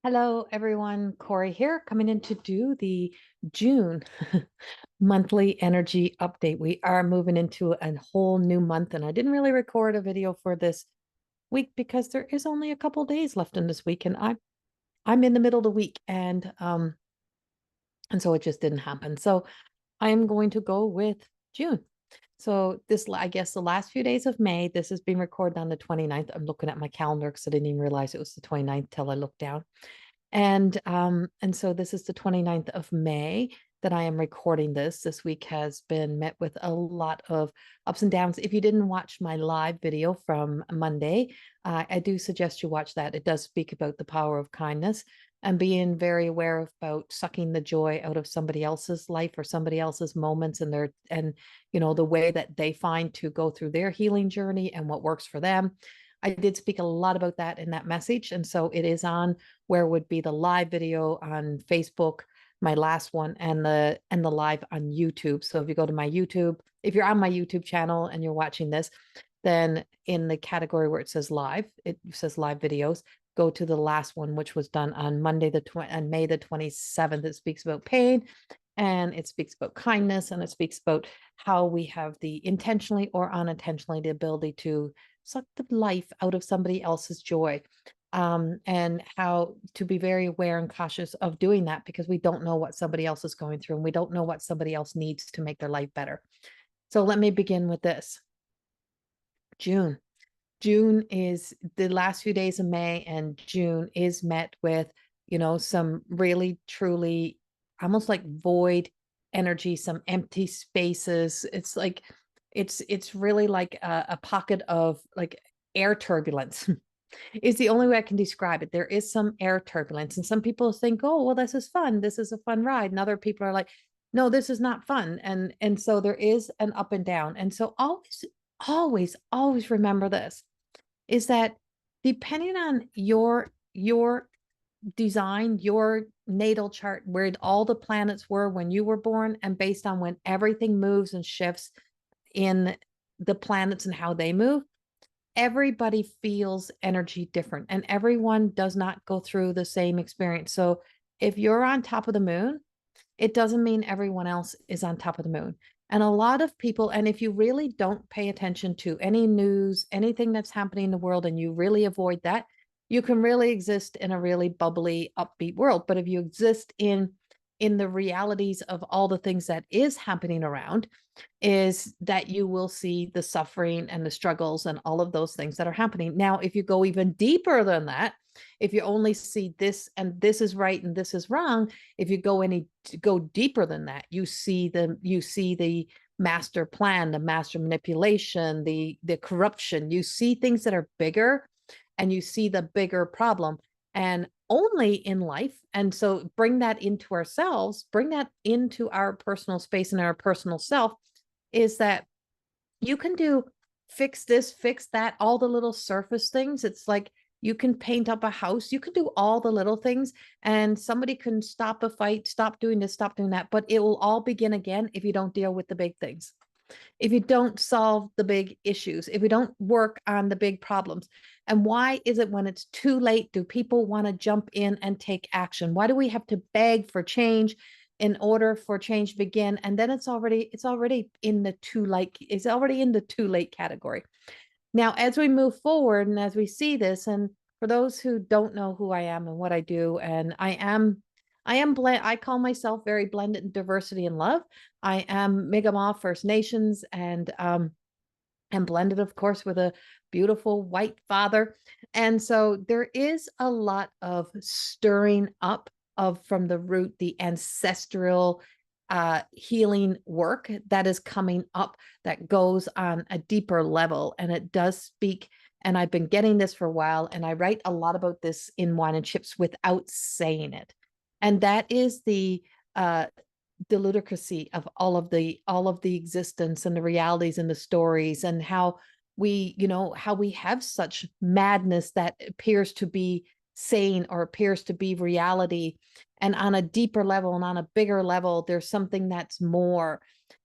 Hello, everyone. Corey here, coming in to do the June monthly energy update. We are moving into a whole new month, and I didn't really record a video for this week because there is only a couple days left in this week, and I'm in the middle of the week, and so it just didn't happen. So I am going to go with June. So this, I guess, the last few days of May. This is being recorded on the 29th. I'm looking at my calendar because I didn't even realize it was the 29th till I looked down. And so this is the 29th of May that I am recording this. This week has been met with a lot of ups and downs. If you didn't watch my live video from Monday, I do suggest you watch that. It does speak about the power of kindness and being very aware about sucking the joy out of somebody else's life or somebody else's moments and the way that they find to go through their healing journey and what works for them. I did speak a lot about that in that message. And so it is on where would be the live video on Facebook, my last one, and the live on YouTube. So if you go to my YouTube, if you're on my YouTube channel and you're watching this, then in the category where it says live, it says live videos, go to the last one, which was done on Monday, on May the 27th. It speaks about pain and it speaks about kindness and it speaks about how we have the intentionally or unintentionally the ability to suck the life out of somebody else's joy, and how to be very aware and cautious of doing that because we don't know what somebody else is going through and we don't know what somebody else needs to make their life better. So let me begin with this. June. June is the last few days of May, and June is met with, some really, truly almost like void energy, some empty spaces. It's like, it's really like a pocket of like air turbulence is the only way I can describe it. There is some air turbulence, and some people think, "Oh, well, this is fun. This is a fun ride," and other people are like, "No, this is not fun." And so there is an up and down. And so always remember this is that depending on your design, your natal chart, where all the planets were when you were born, and based on when everything moves and shifts in the planets and how they move, everybody feels energy different and everyone does not go through the same experience. So if you're on top of the moon, it doesn't mean everyone else is on top of the moon. And a lot of people, and if you really don't pay attention to any news, anything that's happening in the world, and you really avoid that, you can really exist in a really bubbly, upbeat world. But if you exist in the realities of all the things that is happening around, is that you will see the suffering and the struggles and all of those things that are happening. Now, if you go even deeper than that, if you only see this and this is right and this is wrong, if you go deeper than that, you see the master plan, the master manipulation, the corruption. You see things that are bigger and you see the bigger problem. And only in life. And so bring that into ourselves, bring that into our personal space and our personal self, is that you can do fix this, fix that, all the little surface things. It's like you can paint up a house, you can do all the little things, and somebody can stop a fight, stop doing this, stop doing that, but it will all begin again if you don't deal with the big things, if you don't solve the big issues, if we don't work on the big problems. And why is it when it's too late do people want to jump in and take action? Why do we have to beg for change in order for change to begin? And then it's already in the too late, it's already in the too late category. Now, as we move forward and as we see this, and for those who don't know who I am and what I do, and I call myself very blended in diversity and love. I am Mi'kmaq First Nations and blended, of course, with a beautiful white father. And so there is a lot of stirring up of from the root, the ancestral healing work that is coming up that goes on a deeper level. And it does speak. And I've been getting this for a while, and I write a lot about this in Wine and Chips without saying it. And that is the ludicrousy of all of the existence and the realities and the stories, and how we have such madness that appears to be sane or appears to be reality, and on a deeper level and on a bigger level there's something that's more.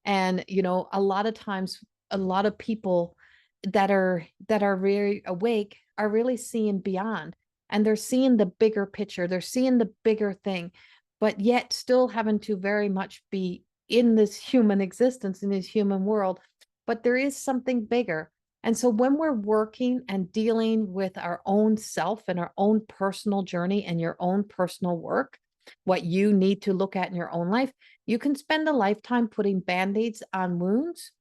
And a lot of times, a lot of people that are very awake are really seeing beyond. and they're seeing the bigger picture, they're seeing the bigger thing, but yet still having to very much be in this human existence, in this human world. But there is something bigger. And so when we're working and dealing with our own self and our own personal journey and your own personal work, what you need to look at in your own life, you can spend a lifetime putting band-aids on wounds.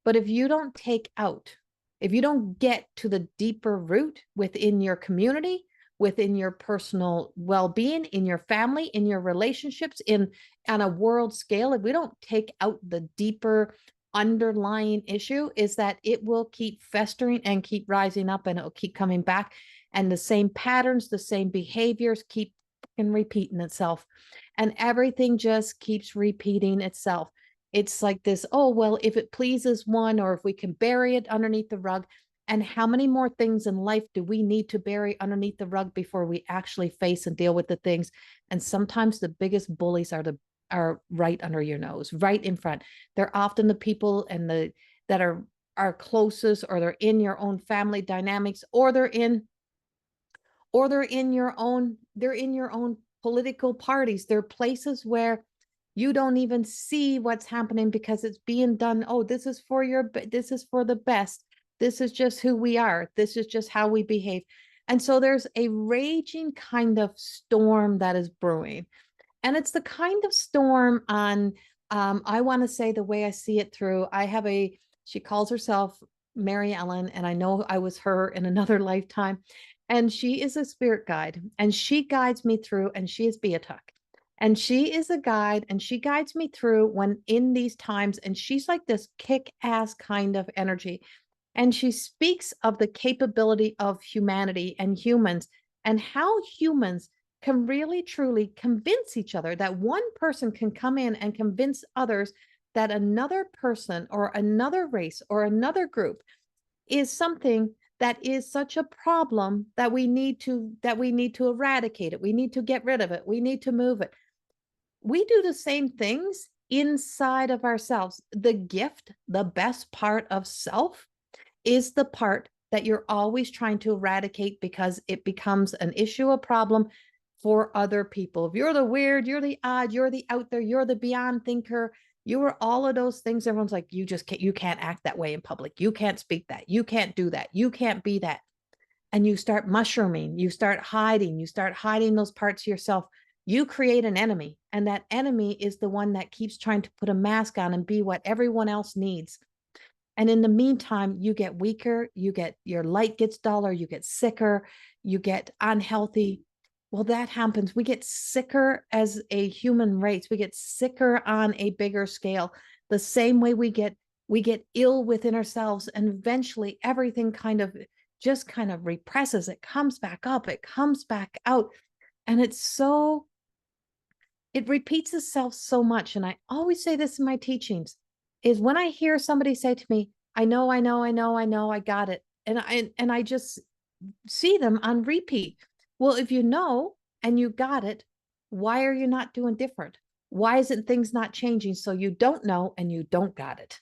But if you don't take out, if you don't get to the deeper root within your community, within your personal well-being, in your family, in your relationships, in on a world scale, if we don't take out the deeper underlying issue, is that it will keep festering and keep rising up, and it'll keep coming back, and the same patterns, the same behaviors keep repeating itself, and everything just keeps repeating itself. It's like this, oh, well, if it pleases one, or if we can bury it underneath the rug. And how many more things in life do we need to bury underneath the rug before we actually face and deal with the things? And sometimes the biggest bullies are right under your nose, right in front. They're often the people and the that are closest, or they're in your own family dynamics, or they're in they're in your own political parties. They're places where you don't even see what's happening because it's being done. Oh, this is for this is for the best. This is just who we are. This is just how we behave. And so there's a raging kind of storm that is brewing. And it's the kind of storm on, I want to say, the way I see it through, she calls herself Mary Ellen, and I know I was her in another lifetime. And she is a spirit guide, and she guides me through, and she is Beatuk. And she is a guide, and she guides me through when in these times, and she's like this kick-ass kind of energy. And she speaks of the capability of humanity and humans, and how humans can really truly convince each other, that one person can come in and convince others that another person or another race or another group is something that is such a problem that we need to eradicate it. We need to get rid of it. We need to move it. We do the same things inside of ourselves. The gift, the best part of self, is the part that you're always trying to eradicate because it becomes an issue, a problem for other people. If you're the weird, you're the odd, you're the out there, you're the beyond thinker, you are all of those things. Everyone's like, you can't act that way in public. You can't speak that. You can't do that. You can't be that. And you start mushrooming, you start hiding those parts of yourself. You create an enemy, and that enemy is the one that keeps trying to put a mask on and be what everyone else needs. And in the meantime, you get weaker, your light gets duller, you get sicker, you get unhealthy. Well, that happens. We get sicker as a human race. We get sicker on a bigger scale. The same way we get ill within ourselves, and eventually everything kind of represses. It comes back up, it comes back out. And it repeats itself so much. And I always say this in my teachings, is when I hear somebody say to me, I know, I got it. And I just see them on repeat. Well, if you know and you got it, why are you not doing different? Why isn't things not changing? So you don't know and you don't got it.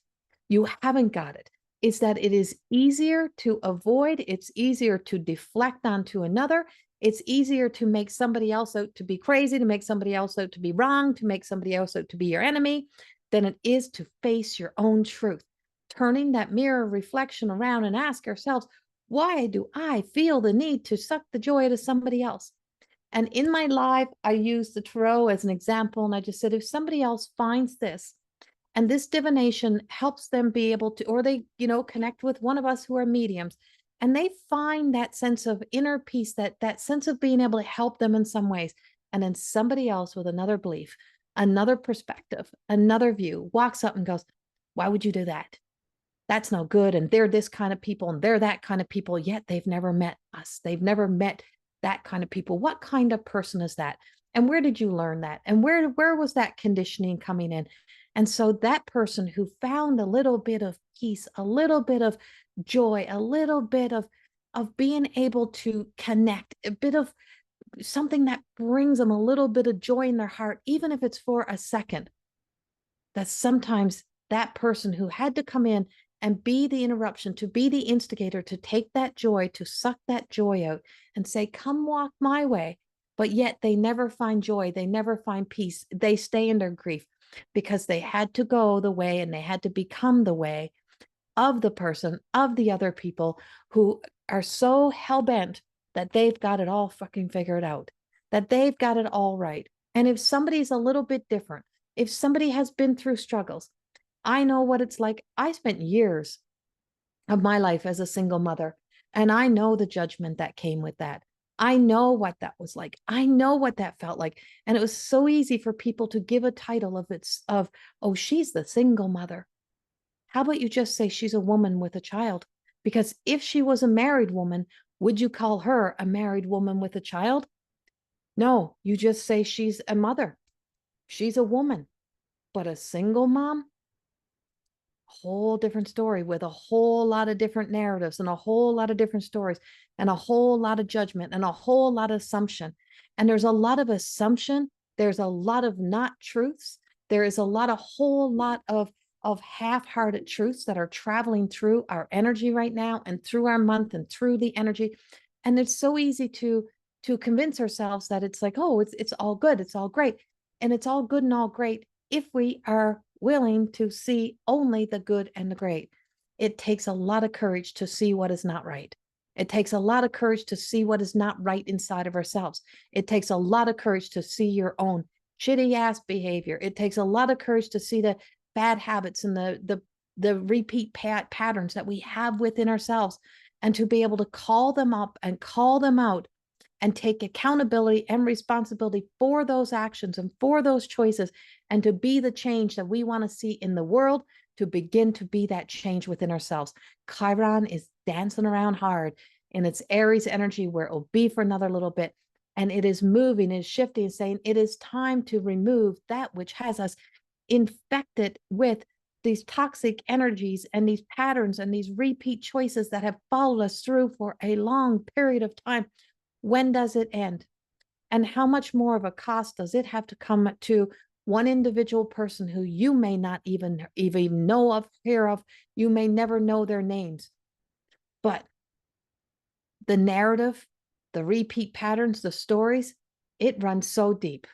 You haven't got it. It's that it is easier to avoid. It's easier to deflect onto another. It's easier to make somebody else out to be crazy, to make somebody else out to be wrong, to make somebody else out to be your enemy, than it is to face your own truth. Turning that mirror reflection around and ask ourselves, why do I feel the need to suck the joy out of somebody else? And in my live, I use the tarot as an example. And I just said, if somebody else finds this, and this divination helps them be able to, or they, connect with one of us who are mediums, and they find that sense of inner peace, that sense of being able to help them in some ways. And then somebody else with another belief, another perspective, another view walks up and goes, why would you do that? That's no good. And they're this kind of people and they're that kind of people, yet they've never met us. They've never met that kind of people. What kind of person is that? And where did you learn that? And where was that conditioning coming in? And so that person who found a little bit of peace, a little bit of joy, a little bit of being able to connect, a bit of something that brings them a little bit of joy in their heart, even if it's for a second, that sometimes that person who had to come in and be the interruption, to be the instigator, to take that joy, to suck that joy out and say, come walk my way. But yet they never find joy. They never find peace. They stay in their grief because they had to go the way and they had to become the way of the person, of the other people who are so hell-bent that they've got it all fucking figured out, that they've got it all right. And if somebody's a little bit different, if somebody has been through struggles, I know what it's like. I spent years of my life as a single mother, and I know the judgment that came with that. I know what that was like. I know what that felt like. And it was so easy for people to give a title of, oh, she's the single mother. How about you just say she's a woman with a child? Because if she was a married woman, would you call her a married woman with a child? No, you just say she's a mother. She's a woman. But a single mom, whole different story with a whole lot of different narratives and a whole lot of different stories and a whole lot of judgment and a whole lot of assumption. And there's a lot of assumption. There's a lot of not truths. There is a whole lot of half-hearted truths that are traveling through our energy right now and through our month and through the energy. And it's so easy to convince ourselves that it's like, oh, it's all good, it's all great. And it's all good and all great if we are willing to see only the good and the great. It takes a lot of courage to see what is not right. It takes a lot of courage to see what is not right inside of ourselves. It takes a lot of courage to see your own shitty ass behavior. It takes a lot of courage to see the bad habits and the repeat patterns that we have within ourselves, and to be able to call them up and call them out and take accountability and responsibility for those actions and for those choices, and to be the change that we want to see in the world, to begin to be that change within ourselves. Chiron is dancing around hard in its Aries energy, where it will be for another little bit. And it is moving, it is shifting, saying it is time to remove that which has us infected with these toxic energies and these patterns and these repeat choices that have followed us through for a long period of time. When does it end? And how much more of a cost does it have to come to one individual person who you may not even know of, hear of, you may never know their names. But the narrative, the repeat patterns, the stories, it runs so deep.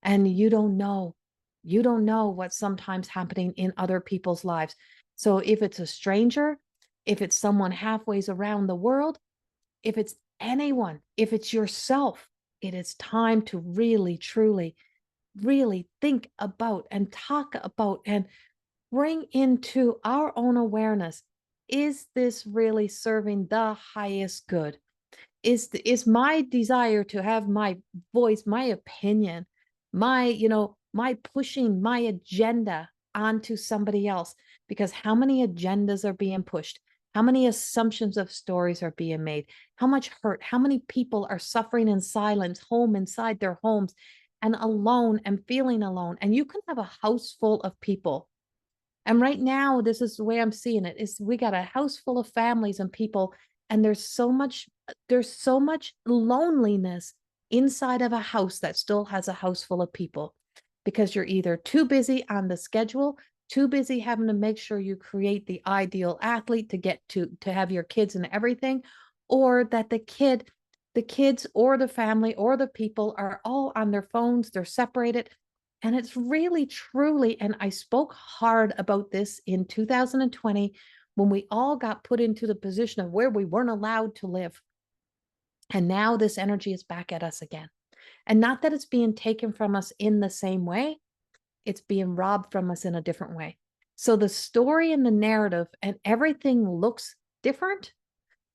And you don't know what's sometimes happening in other people's lives. So if it's a stranger, if it's someone halfway around the world, if it's anyone, if it's yourself, it is time to really, truly, really think about and talk about and bring into our own awareness. Is this really serving the highest good? Is my desire to have my voice, my opinion, my pushing my agenda onto somebody else? Because how many agendas are being pushed? How many assumptions of stories are being made? How much hurt? How many people are suffering in silence, home inside their homes, and alone and feeling alone? And you can have a house full of people. And right now, this is the way I'm seeing it, is we got a house full of families and people, and there's so much loneliness inside of a house that still has a house full of people, because you're either too busy on the schedule, too busy having to make sure you create the ideal athlete to get to have your kids and everything, or that the kids or the family or the people are all on their phones, they're separated. And it's really, truly, and I spoke hard about this in 2020 when we all got put into the position of where we weren't allowed to live. And now this energy is back at us again. And not that it's being taken from us in the same way, it's being robbed from us in a different way. So the story and the narrative and everything looks different,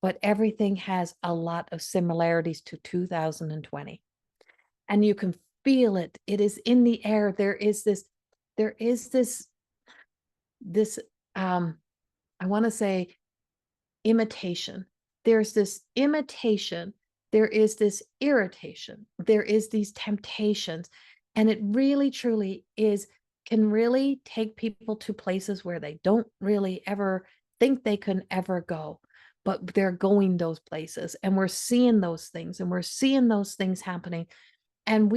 but everything has a lot of similarities to 2020. And you can feel it. It is in the air. There is this I want to say imitation. There's this imitation. There is this irritation. There is these temptations. And it really, truly can really take people to places where they don't really ever think they can ever go. But they're going those places, and we're seeing those things, and we're seeing those things happening. And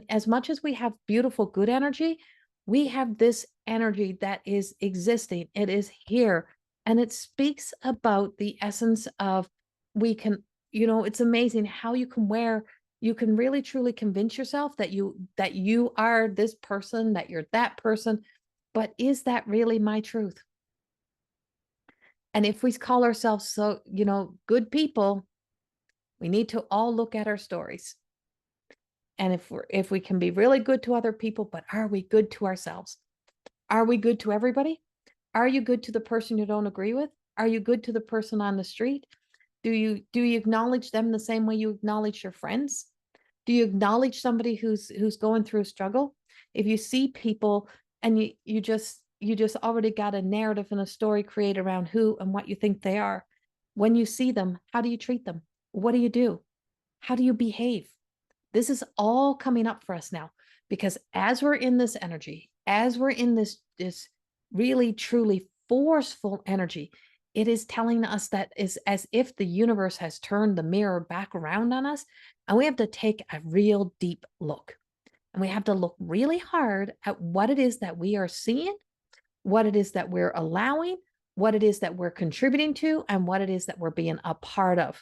as much as we have beautiful, good energy, we have this energy that is existing. It is here. And it speaks about the essence of we can, it's amazing how you can really truly convince yourself that you are this person, that you're that person. But is that really my truth? And if we call ourselves so, good people, we need to all look at our stories. And if we can be really good to other people, but are we good to ourselves? Are we good to everybody? Are you good to the person you don't agree with? Are you good to the person on the street? Do you acknowledge them the same way you acknowledge your friends? Do you acknowledge somebody who's going through a struggle? If you see people and you just already got a narrative and a story created around who and what you think they are, when you see them, how do you treat them? What do you do? How do you behave? This is all coming up for us now, because as we're in this energy, as we're in this really truly forceful energy, it is telling us that is as if the universe has turned the mirror back around on us, and we have to take a real deep look. And we have to look really hard at what it is that we are seeing, what it is that we're allowing, what it is that we're contributing to, and what it is that we're being a part of.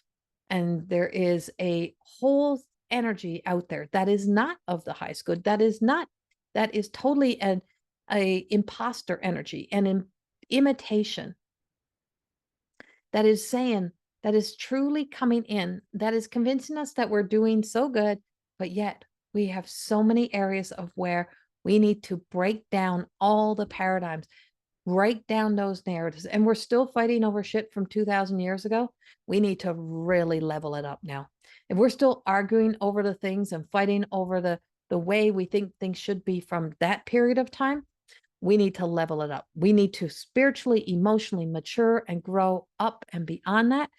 And there is a whole energy out there that is not of the highest good, that is totally a imposter energy, an imitation, that is saying, that is truly coming in, that is convincing us that we're doing so good, but yet we have so many areas of where we need to break down all the paradigms, break down those narratives. And we're still fighting over shit from 2000 years ago. We need to really level it up now. If we're still arguing over the things and fighting over the way we think things should be from that period of time, we need to level it up. We need to spiritually, emotionally mature and grow up and beyond that.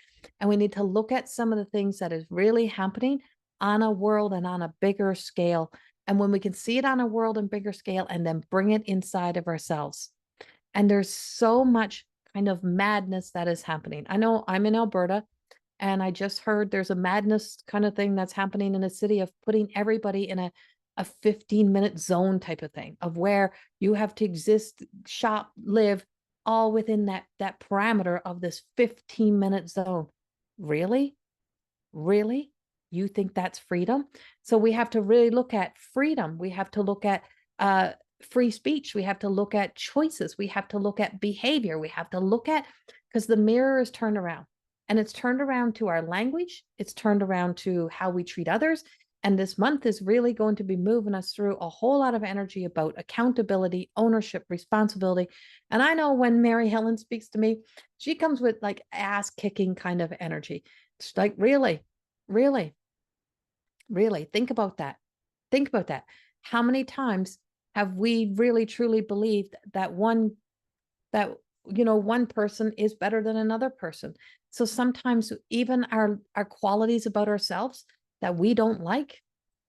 And we need to look at some of the things that is really happening on a world and on a bigger scale. And when we can see it on a world and bigger scale, and then bring it inside of ourselves. And there's so much kind of madness that is happening. I know I'm in Alberta, and I just heard there's a madness kind of thing that's happening in the city of putting everybody in a 15-minute zone type of thing, of where you have to exist, shop, live all within that parameter of this 15-minute zone. Really? Really? You think that's freedom? So we have to really look at freedom. We have to look at free speech. We have to look at choices. We have to look at behavior. We have to look at, because the mirror is turned around, and it's turned around to our language. It's turned around to how we treat others. And this month is really going to be moving us through a whole lot of energy about accountability, ownership, responsibility. And I know when Mary Helen speaks to me, she comes with like ass kicking kind of energy. It's like, really, really, really think about that. Think about that. How many times have we really truly believed that one person is better than another person? So sometimes even our qualities about ourselves that we don't like,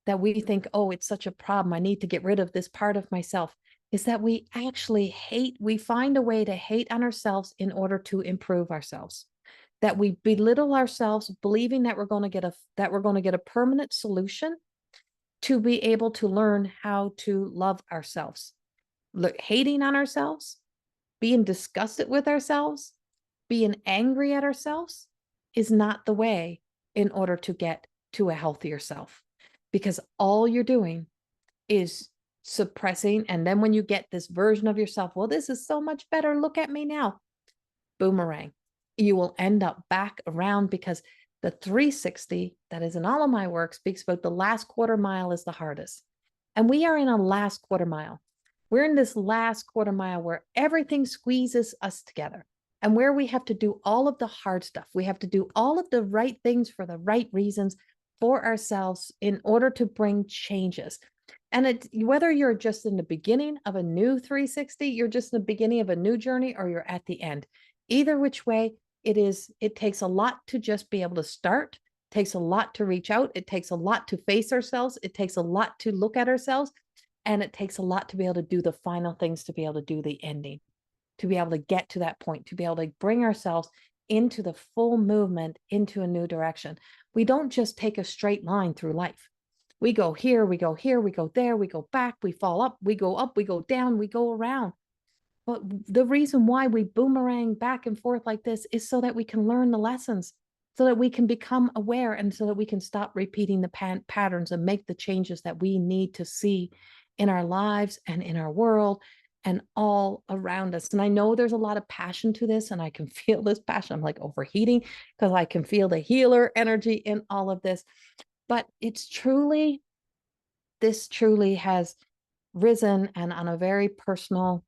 that we think, oh, it's such a problem, I need to get rid of this part of myself, is that we actually hate, we find a way to hate on ourselves in order to improve ourselves. That we belittle ourselves, believing that we're going to get a permanent solution to be able to learn how to love ourselves. Hating on ourselves, being disgusted with ourselves, being angry at ourselves is not the way in order to get to a healthier self, because all you're doing is suppressing. And then when you get this version of yourself, well, this is so much better, look at me now, boomerang, you will end up back around, because the 360 that is in all of my work speaks about the last quarter mile is the hardest. And we are in a last quarter mile. We're in this last quarter mile where everything squeezes us together, and where we have to do all of the hard stuff. We have to do all of the right things for the right reasons for ourselves in order to bring changes. And whether you're just in the beginning of a new 360, you're just in the beginning of a new journey, or you're at the end. Either which way, it takes a lot to just be able to start. It takes a lot to reach out. It takes a lot to face ourselves. It takes a lot to look at ourselves. And it takes a lot to be able to do the final things, to be able to do the ending, to be able to get to that point, to be able to bring ourselves into the full movement, into a new direction. We don't just take a straight line through life. We go here, we go here, we go there, we go back, we fall up, we go down, we go around. But the reason why we boomerang back and forth like this is so that we can learn the lessons, so that we can become aware, and so that we can stop repeating the patterns and make the changes that we need to see in our lives and in our world and all around us. And I know there's a lot of passion to this, and I can feel this passion. I'm like overheating because I can feel the healer energy in all of this. But this truly has risen, and on a very personal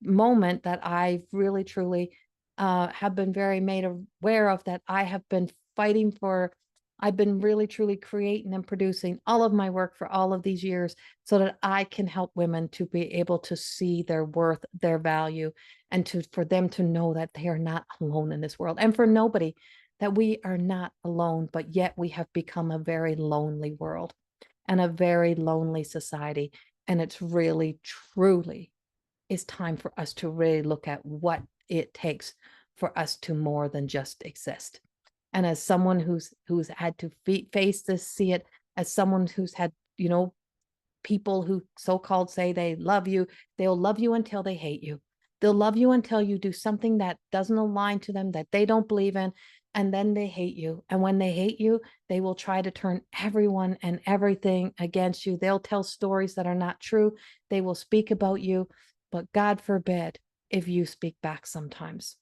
moment that I really truly have been very made aware of, that I have been fighting for. I've been really truly creating and producing all of my work for all of these years so that I can help women to be able to see their worth, their value, and for them to know that they are not alone in this world, and for nobody, that we are not alone, but yet we have become a very lonely world and a very lonely society. And it's really, truly is time for us to really look at what it takes for us to more than just exist. And as someone who's had to face this, see it, as someone who's had, people who so-called say they love you, they'll love you until they hate you. They'll love you until you do something that doesn't align to them, that they don't believe in, and then they hate you. And when they hate you, they will try to turn everyone and everything against you. They'll tell stories that are not true. They will speak about you, but God forbid if you speak back sometimes.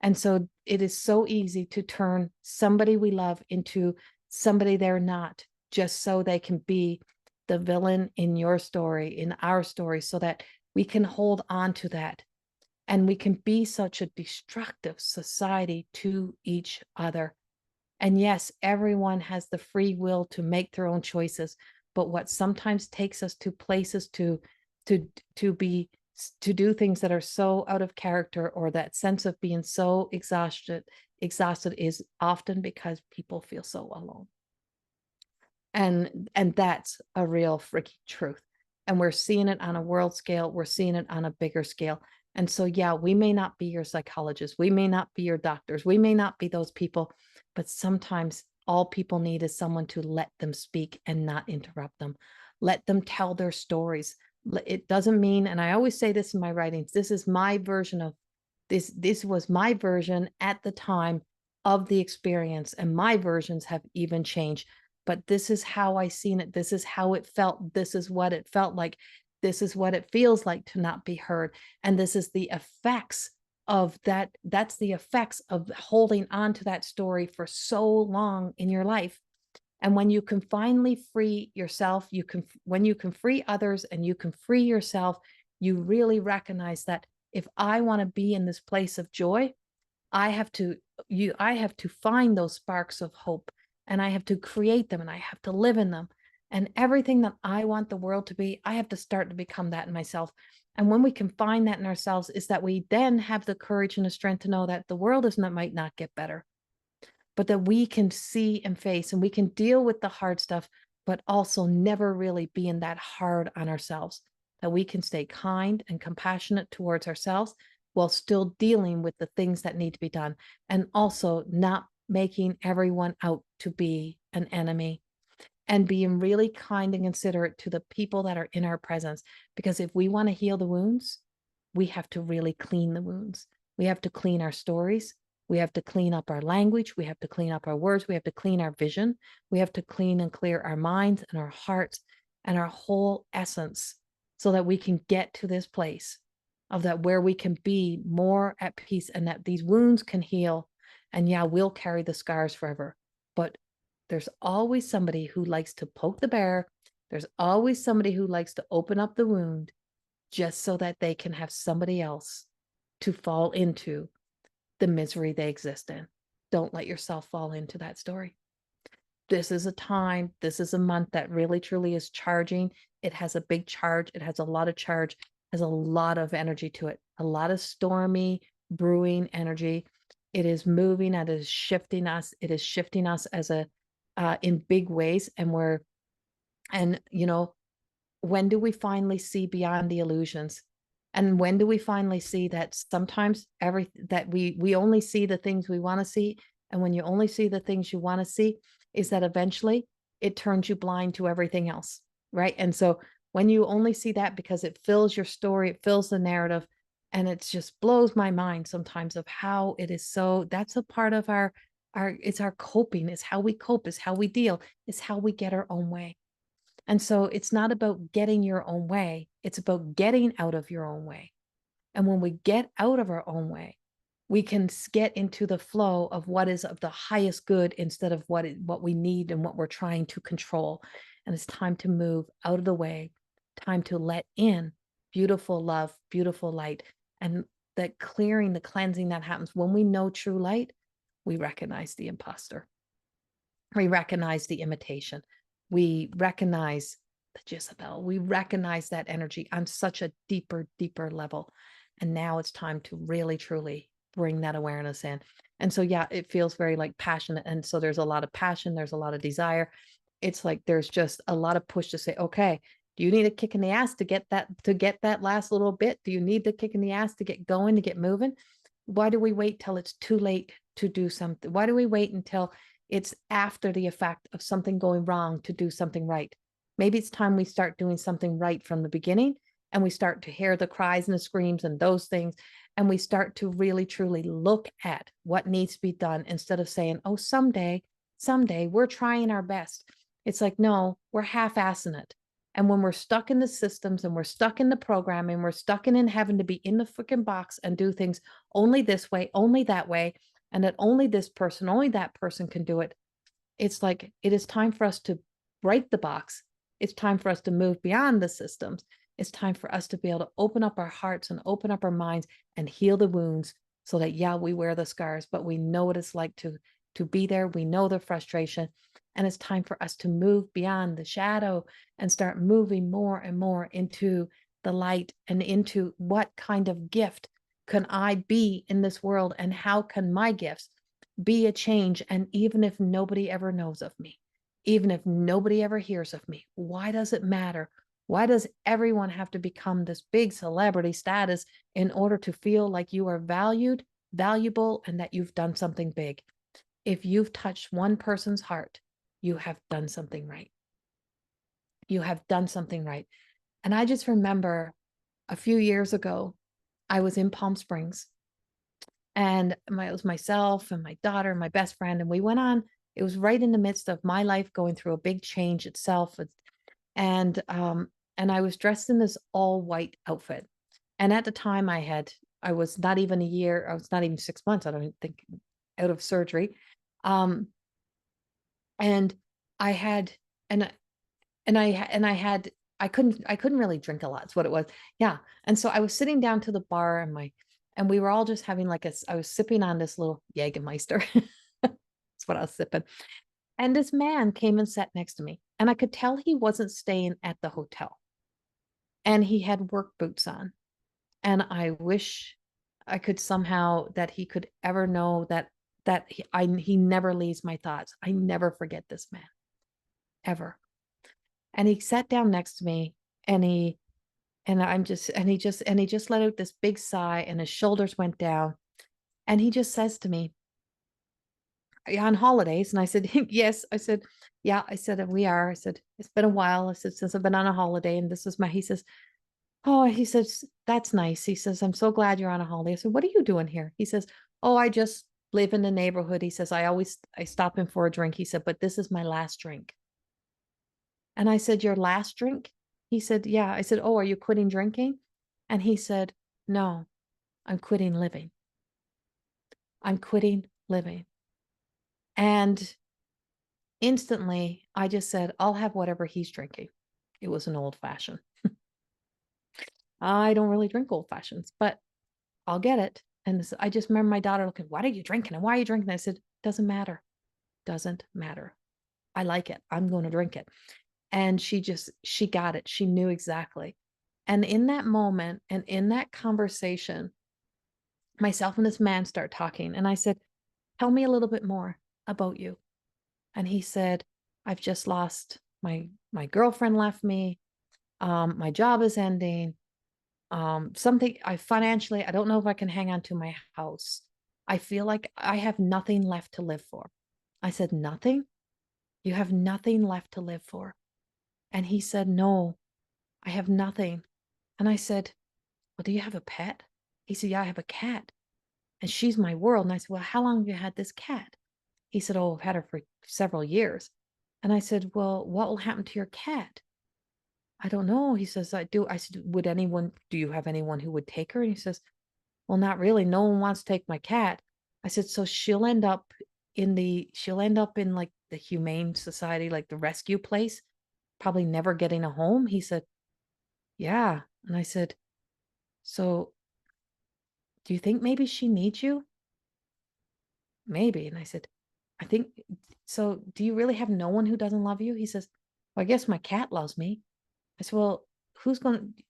And so it is so easy to turn somebody we love into somebody they're not, just so they can be the villain in your story, in our story, so that we can hold on to that. And we can be such a destructive society to each other. And yes, everyone has the free will to make their own choices. But what sometimes takes us to places to be to do things that are so out of character, or that sense of being so exhausted is often because people feel so alone. And that's a real freaky truth. And we're seeing it on a world scale, we're seeing it on a bigger scale. And so yeah, we may not be your psychologists, we may not be your doctors, we may not be those people, but sometimes all people need is someone to let them speak and not interrupt them. Let them tell their stories. It doesn't mean, and I always say this in my writings, this is my version of this was my version at the time of the experience, and my versions have even changed, but this is how I seen it. This is how it felt. This is what it felt like. This is what it feels like to not be heard. And this is the effects of that. That's the effects of holding on to that story for so long in your life. And when you can finally free yourself, when you can free others and you can free yourself, you really recognize that if I want to be in this place of joy, I have to I have to find those sparks of hope, and I have to create them, and I have to live in them. And everything that I want the world to be, I have to start to become that in myself. And when we can find that in ourselves, is that we then have the courage and the strength to know that the world might not get better, but that we can see and face, and we can deal with the hard stuff, but also never really being that hard on ourselves, that we can stay kind and compassionate towards ourselves while still dealing with the things that need to be done, and also not making everyone out to be an enemy, and being really kind and considerate to the people that are in our presence. Because if we want to heal the wounds, we have to really clean the wounds. We have to clean our stories. We have to clean up our language. We have to clean up our words. We have to clean our vision. We have to clean and clear our minds and our hearts and our whole essence, so that we can get to this place of that, where we can be more at peace, and that these wounds can heal. And yeah, we'll carry the scars forever, but there's always somebody who likes to poke the bear. There's always somebody who likes to open up the wound just so that they can have somebody else to fall into the misery they exist in. Don't let yourself fall into that story. This is a time, this is a month that really truly is charging. It has a big charge. It has a lot of charge, has a lot of energy to it, a lot of stormy brewing energy. It is moving and it is shifting us. It is shifting us as in big ways. And when do we finally see beyond the illusions? And when do we finally see that sometimes that we only see the things we want to see? And when you only see the things you want to see, is that eventually it turns you blind to everything else, right? And so when you only see that because it fills your story, it fills the narrative, And it just blows my mind sometimes of how it is so, that's a part of our it's our coping, is how we cope, is how we deal, is how we get our own way. And so it's not about getting your own way, it's about getting out of your own way. And when we get out of our own way, we can get into the flow of what is of the highest good instead of what we need and what we're trying to control. And it's time to move out of the way, time to let in beautiful love, beautiful light, and that clearing, the cleansing that happens when we know true light. We recognize the imposter. We recognize the imitation. We recognize the Jezebel. We recognize that energy on such a deeper, deeper level. And now it's time to really, truly bring that awareness in. And so, yeah, it feels very like passionate. And so there's a lot of passion, there's a lot of desire. It's like there's just a lot of push to say, okay, do you need a kick in the ass to get that last little bit? Do you need the kick in the ass to get going, to get moving? Why do we wait till it's too late to do something? Why do we wait until it's after the effect of something going wrong to do something right? Maybe it's time we start doing something right from the beginning, and we start to hear the cries and the screams and those things, and we start to really truly look at what needs to be done instead of saying, oh, someday we're trying our best. It's like, no, we're half-assing it. And when we're stuck in the systems and we're stuck in the programming, we're stuck in having to be in the freaking box and do things only this way, only that way, and that only this person, only that person can do it. It's like, it is time for us to break the box. It's time for us to move beyond the systems. It's time for us to be able to open up our hearts and open up our minds and heal the wounds, so that, yeah, we wear the scars, but we know what it's like to be there. We know the frustration. And it's time for us to move beyond the shadow and start moving more and more into the light, and into what kind of gift can I be in this world, and how can my gifts be a change? And even if nobody ever knows of me, even if nobody ever hears of me, why does it matter? Why does everyone have to become this big celebrity status in order to feel like you are valued, valuable, and that you've done something big? If you've touched one person's heart, you have done something right. You have done something right. And I just remember a few years ago, I was in Palm Springs, and it was myself and my daughter and my best friend, and we went on. It was right in the midst of my life going through a big change itself, and I was dressed in this all white outfit. And at the time, I was not even a year, I was not even 6 months, I don't think, out of surgery, um, and I had and and I had I couldn't really drink a lot. That's what it was. Yeah. And so I was sitting down to the bar, and we were all just having like I was sipping on this little Jägermeister. That's what I was sipping. And this man came and sat next to me, and I could tell he wasn't staying at the hotel. And he had work boots on. And I wish I could somehow, that he could ever know that he never leaves my thoughts. I never forget this man, ever. And he sat down next to me, and he just let out this big sigh, and his shoulders went down, and he just says to me, "Are you on holidays?" And I said, yes. I said, yeah. I said, we are. I said, it's been a while. I said, since I've been on a holiday, and this is he says, oh, he says, that's nice. He says, I'm so glad you're on a holiday. I said, what are you doing here? He says, oh, I just live in the neighborhood. He says, I stop in for a drink. He said, but this is my last drink. And I said, your last drink? He said, yeah. I said, oh, are you quitting drinking? And he said, no, I'm quitting living. I'm quitting living. And instantly I just said, I'll have whatever he's drinking. It was an old fashioned. I don't really drink old fashions, but I'll get it. And I just remember my daughter looking, what are you drinking? And why are you drinking? I said, doesn't matter. Doesn't matter. I like it. I'm going to drink it. And she got it. She knew exactly. And in that moment, and in that conversation, myself and this man start talking. And I said, tell me a little bit more about you. And he said, I've just lost my girlfriend left me. My job is ending. Something I financially, I don't know if I can hang on to my house. I feel like I have nothing left to live for. I said, nothing? You have nothing left to live for? And he said, no, I have nothing. And I said, well, do you have a pet? He said, yeah, I have a cat and she's my world. And I said, well, how long have you had this cat? He said, oh, I've had her for several years. And I said, well, what will happen to your cat? I don't know. He says, I do. I said, do you have anyone who would take her? And he says, well, not really. No one wants to take my cat. I said, so she'll end up in like the humane society, like the rescue place, probably never getting a home. He said, yeah. And I said, so do you think maybe she needs you? Maybe. And I said, I think so. Do you really have no one who doesn't love you? He says, well, I guess my cat loves me. I said, well, who's going to,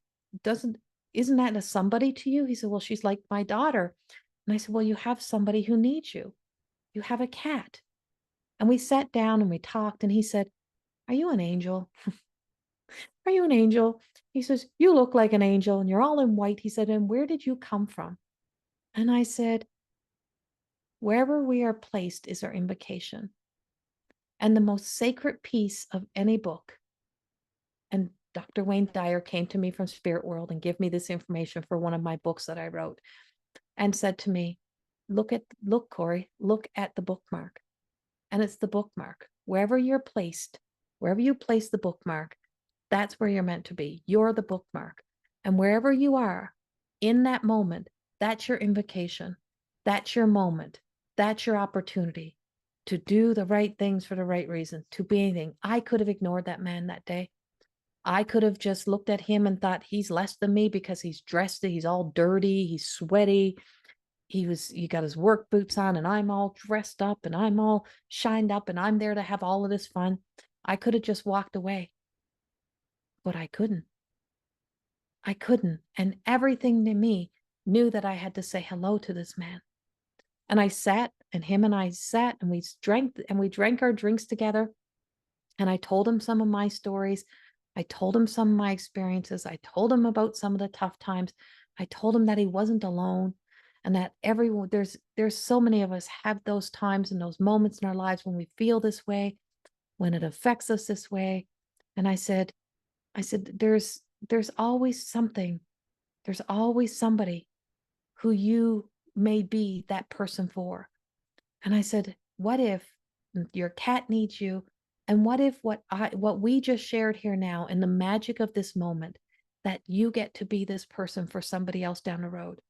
doesn't, isn't that a somebody to you? He said, well, she's like my daughter. And I said, well, you have somebody who needs you. You have a cat. And we sat down and we talked, and he said, are you an angel? Are you an angel? He says, you look like an angel and you're all in white. He said, and where did you come from? And I said, wherever we are placed is our invocation. And the most sacred piece of any book, and Dr. Wayne Dyer came to me from Spirit World and gave me this information for one of my books that I wrote, and said to me, look, Corrie, look at the bookmark. And it's the bookmark. Wherever you're placed, wherever you place the bookmark, that's where you're meant to be. You're the bookmark. And wherever you are in that moment, that's your invocation. That's your moment. That's your opportunity to do the right things for the right reasons, to be anything. I could have ignored that man that day. I could have just looked at him and thought he's less than me because he's dressed, he's all dirty, he's sweaty. He got his work boots on, and I'm all dressed up and I'm all shined up and I'm there to have all of this fun. I could have just walked away, but I couldn't. I couldn't. And everything in me knew that I had to say hello to this man. And I sat, and him and I sat, and we drank our drinks together. And I told him some of my stories. I told him some of my experiences. I told him about some of the tough times. I told him that he wasn't alone, and that everyone, there's so many of us have those times and those moments in our lives when we feel this way, when it affects us this way. And I said, there's always something, there's always somebody who you may be that person for. And I said, what if your cat needs you? And what if what we just shared here now, and the magic of this moment, that you get to be this person for somebody else down the road?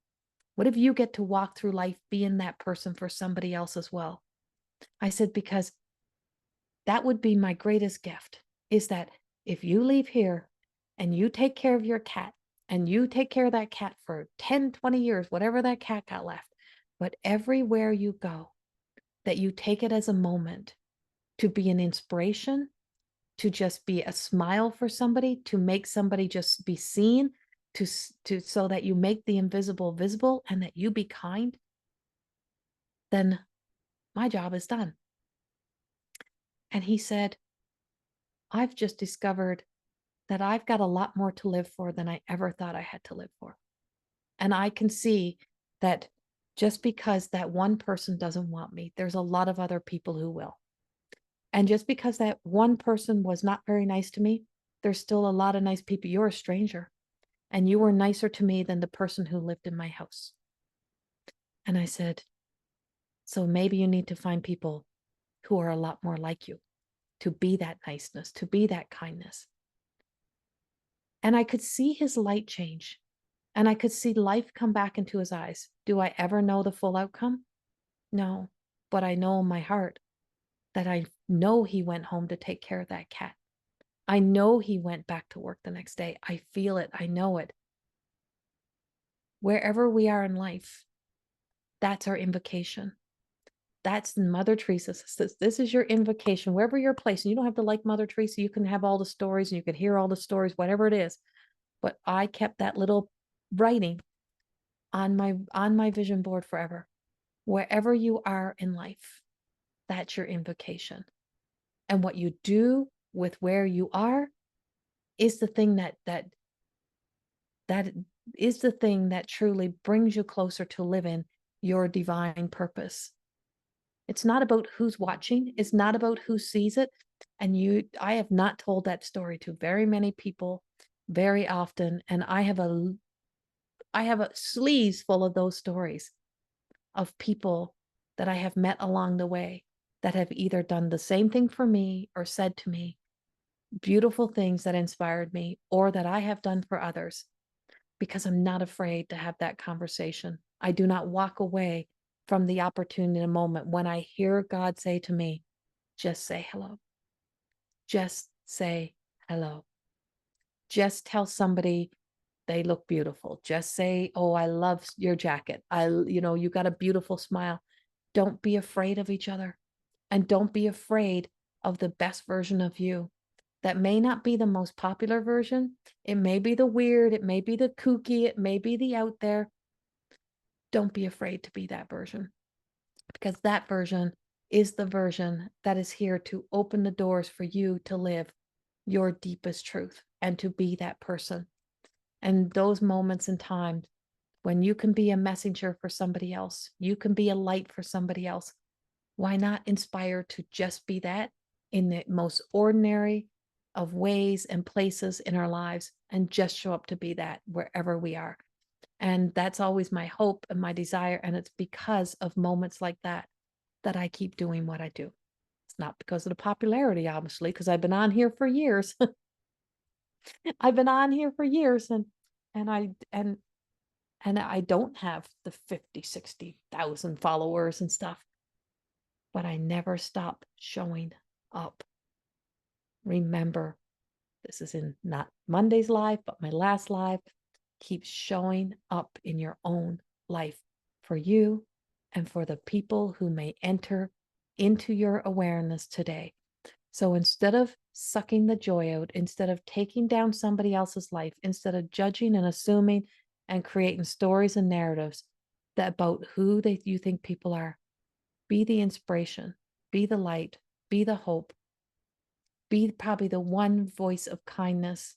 What if you get to walk through life being that person for somebody else as well? I said, because that would be my greatest gift, is that if you leave here and you take care of your cat, and you take care of that cat for 10, 20 years, whatever that cat got left, but everywhere you go, that you take it as a moment to be an inspiration, to just be a smile for somebody, to make somebody just be seen, to so that you make the invisible visible, and that you be kind, then my job is done. And he said, I've just discovered that I've got a lot more to live for than I ever thought I had to live for. And I can see that just because that one person doesn't want me, there's a lot of other people who will. And just because that one person was not very nice to me, there's still a lot of nice people. You're a stranger, and you were nicer to me than the person who lived in my house. And I said, so maybe you need to find people who are a lot more like you, to be that niceness, to be that kindness. And I could see his light change, and I could see life come back into his eyes. Do I ever know the full outcome? No, but I know in my heart that I know he went home to take care of that cat. I know he went back to work the next day. I feel it. I know it. Wherever we are in life, that's our invocation. That's Mother Teresa says, this is your invocation, wherever you're placed. And you don't have to like Mother Teresa. You can have all the stories and you can hear all the stories, whatever it is. But I kept that little writing on my vision board forever. Wherever you are in life, that's your invocation. And what you do with where you are is the thing that is the thing that truly brings you closer to living your divine purpose. It's not about who's watching. It's not about who sees it. And I have not told that story to very many people very often. And I have I have a sleeves full of those stories of people that I have met along the way that have either done the same thing for me or said to me beautiful things that inspired me or that I have done for others, because I'm not afraid to have that conversation. I do not walk away from the opportunity in a moment when I hear God say to me, just say hello. Just say hello. Just tell somebody they look beautiful. Just say, oh, I love your jacket. You got a beautiful smile. Don't be afraid of each other. And don't be afraid of the best version of you. That may not be the most popular version. It may be the weird. It may be the kooky. It may be the out there. Don't be afraid to be that version, because that version is the version that is here to open the doors for you to live your deepest truth and to be that person. And those moments in time when you can be a messenger for somebody else, you can be a light for somebody else. Why not inspire to just be that in the most ordinary of ways and places in our lives, and just show up to be that wherever we are? And that's always my hope and my desire. And it's because of moments like that that I keep doing what I do. It's not because of the popularity, obviously, because I've been on here for years. I've been on here for years, and I don't have the 50, 60,000 followers and stuff, but I never stop showing up. Remember, this is in not Monday's live, but my last live. Keep showing up in your own life for you and for the people who may enter into your awareness today. So instead of sucking the joy out, instead of taking down somebody else's life, instead of judging and assuming and creating stories and narratives that about who you think people are, be the inspiration, be the light, be the hope, be probably the one voice of kindness.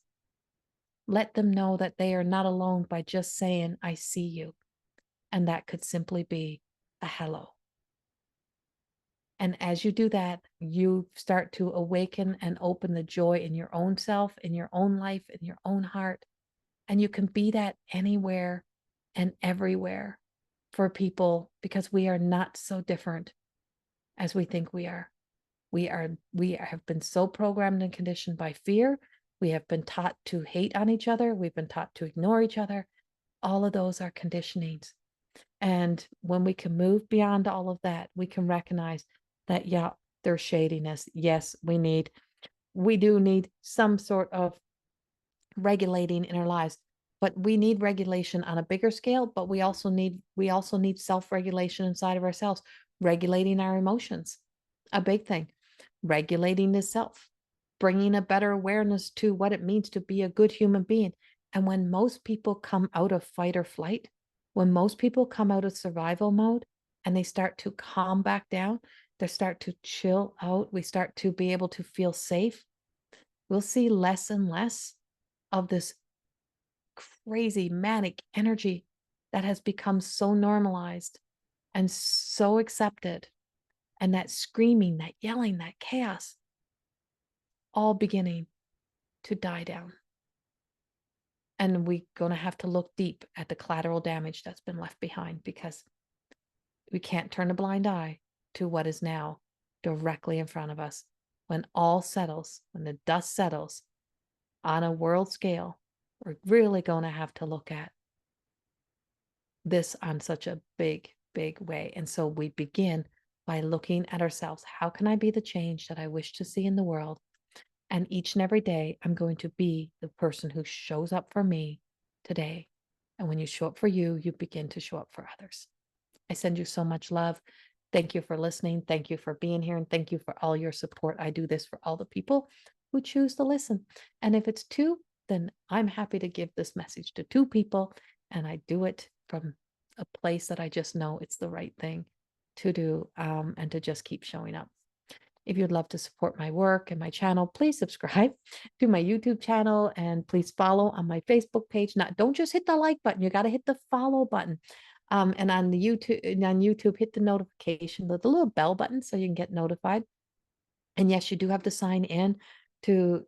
Let them know that they are not alone by just saying, I see you. And that could simply be a hello. And as you do that, you start to awaken and open the joy in your own self, in your own life, in your own heart. And you can be that anywhere and everywhere for people, because we are not so different as we think we are. We have been so programmed and conditioned by fear. We have been taught to hate on each other. We've been taught to ignore each other. All of those are conditionings. And when we can move beyond all of that, we can recognize that, yeah, there's shadiness. Yes, we do need some sort of regulating in our lives, but we need regulation on a bigger scale, but we also need self-regulation inside of ourselves, regulating our emotions, a big thing, regulating the self, bringing a better awareness to what it means to be a good human being. And when most people come out of fight or flight, when most people come out of survival mode and they start to calm back down, they start to chill out, we start to be able to feel safe, we'll see less and less of this crazy manic energy that has become so normalized and so accepted. And that screaming, that yelling, that chaos, all beginning to die down. And we're going to have to look deep at the collateral damage that's been left behind, because we can't turn a blind eye to what is now directly in front of us. When all settles, when the dust settles on a world scale, we're really going to have to look at this on such a big, big way. And so we begin by looking at ourselves. How can I be the change that I wish to see in the world? And each and every day, I'm going to be the person who shows up for me today. And when you show up for you, you begin to show up for others. I send you so much love. Thank you for listening. Thank you for being here. And thank you for all your support. I do this for all the people who choose to listen. And if it's two, then I'm happy to give this message to two people. And I do it from a place that I just know it's the right thing to do, and to just keep showing up. If you'd love to support my work and my channel, please subscribe to my YouTube channel, and please follow on my Facebook page. Don't just hit the like button, you got to hit the follow button. And on YouTube, hit the notification, the little bell button, so you can get notified. And yes, you do have to sign in to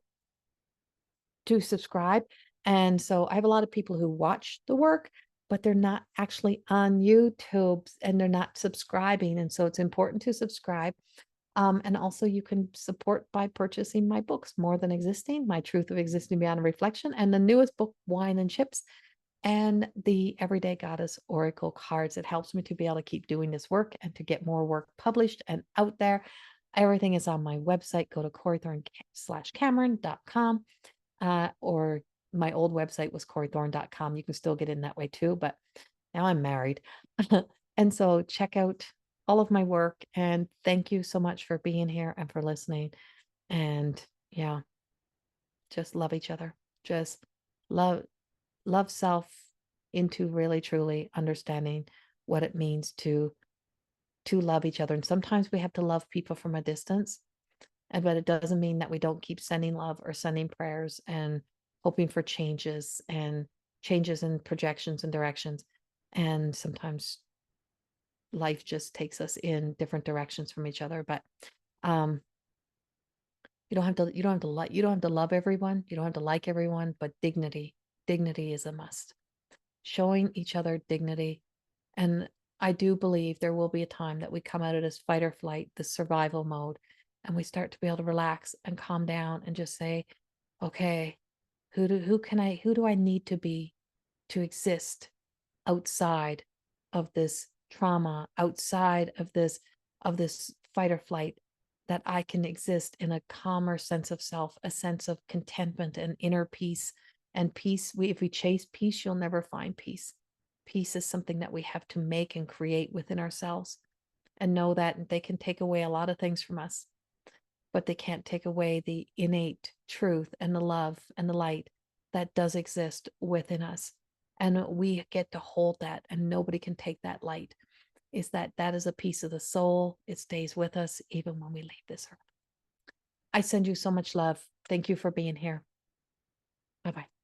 subscribe. And so I have a lot of people who watch the work, but they're not actually on YouTube and they're not subscribing. And so it's important to subscribe. And also, you can support by purchasing my books, More Than Existing, My Truth of Existing Beyond Reflection, and the newest book, Wine and Chips, and the Everyday Goddess Oracle cards. It helps me to be able to keep doing this work and to get more work published and out there. Everything is on my website. Go to CorrieThorne/Cameron.com, or my old website was CorrieThorne.com. You can still get in that way too, but now I'm married. And so check out all of my work, and thank you so much for being here and for listening. And yeah, just love each other. Just love self into really truly understanding what it means to love each other. And sometimes we have to love people from a distance, and but it doesn't mean that we don't keep sending love or sending prayers and hoping for changes and projections and directions. And sometimes life just takes us in different directions from each other. But um you don't have to love everyone, you don't have to like everyone, but dignity is a must. Showing each other dignity. And I do believe there will be a time that we come out of this fight or flight, this survival mode, and we start to be able to relax and calm down and just say, okay, who do I need to be to exist outside of this trauma, outside of this fight or flight, that I can exist in a calmer sense of self, a sense of contentment and inner peace. And peace, if we chase peace, you'll never find peace. Peace is something that we have to make and create within ourselves, and know that they can take away a lot of things from us, but they can't take away the innate truth and the love and the light that does exist within us. And we get to hold that, and nobody can take that light. Is that is a piece of the soul. It stays with us even when we leave this earth. I send you so much love. Thank you for being here. Bye bye.